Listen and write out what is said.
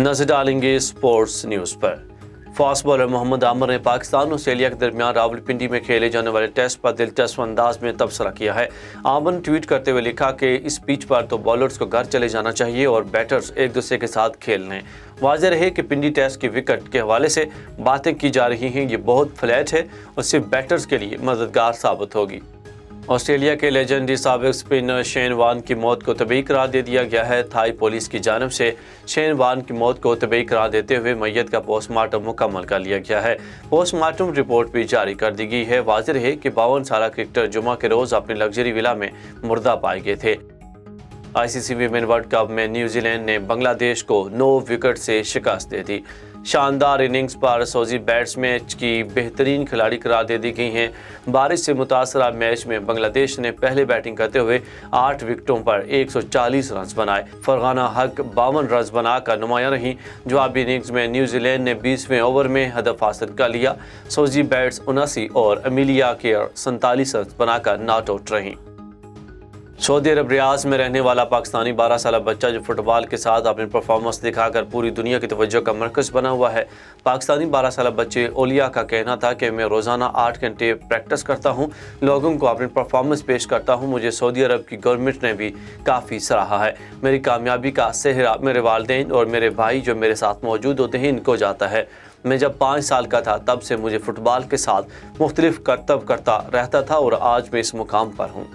नजर डालेंगे sports news पर। फास्ट बॉलर मोहम्मद आमिर ने पाकिस्तान और ऑस्ट्रेलिया के दरमियान रावलपिंडी में खेले जाने वाले टेस्ट पर दिलचस्प अंदाज में तबसरा किया है। आमिर ने ट्वीट करते हुए लिखा कि इस पिच पर तो बॉलर्स को घर चले जाना चाहिए और बैटर्स एक दूसरे के साथ खेल लें। वाज़ेह रहे कि पिंडी टेस्ट की विकेट के हवाले से बातें की जा रही हैं, ये बहुत फ्लैट है और सिर्फ बैटर्स के लिए मददगार साबित होगी। ऑस्ट्रेलिया के लेजेंडरी साबिक स्पिनर शेन वॉर्न की मौत को तबीही करार दे दिया गया है। थाई पुलिस की जानिब से शेन वॉर्न की मौत को तबीही करार देते हुए मैयत का पोस्टमार्टम मुकम्मल कर लिया गया है। पोस्टमार्टम रिपोर्ट भी जारी कर दी गई है। वाज़ेह रहे कि 52 साला क्रिकेटर जुमा के रोज़ अपने लग्जरी विला में मुर्दा पाए गए थे। ICC विमेन वर्ल्ड कप में न्यूजीलैंड ने बांग्लादेश को 9 विकेट से शिकस्त दे दी। शानदार इनिंग्स पर सऊदी बैट्स मैच की बेहतरीन खिलाड़ी करार दे दी गई हैं। बारिश से मुतासरा मैच में बांग्लादेश ने पहले बैटिंग करते हुए 8 विकेटों पर 140 रन बनाए। फरहाना हक 52 रन बनाकर नुमायां रहीं। जवाबी इनिंग्स में न्यूजीलैंड ने 20वें ओवर में हदफ हासिल कर लिया। सऊदी बैट्स 79 और अमेलिया केयर 47 रन बनाकर नॉट आउट रहीं। सऊदी अरब रियाज में रहने वाला पाकिस्तानी 12 साला बच्चा जो फुटबॉल के साथ अपनी परफॉर्मेंस दिखाकर पूरी दुनिया की तवज्जो का मरकज़ बना हुआ है। पाकिस्तानी 12 साला बच्चे ओलिया का कहना था कि मैं रोज़ाना 8 घंटे प्रैक्टिस करता हूँ, लोगों को अपनी परफॉर्मेंस पेश करता हूँ। मुझे सऊदी अरब की गवर्नमेंट ने भी काफ़ी सराहा है। मेरी कामयाबी का सेहरा मेरे वालिदैन और मेरे भाई जो मेरे साथ मौजूद होते हैं इनको जाता है। मैं जब 5 साल का था तब से मुझे फुटबॉल के साथ मुख्तलिफ करतब करता रहता था और आज मैं इस मुकाम पर हूँ।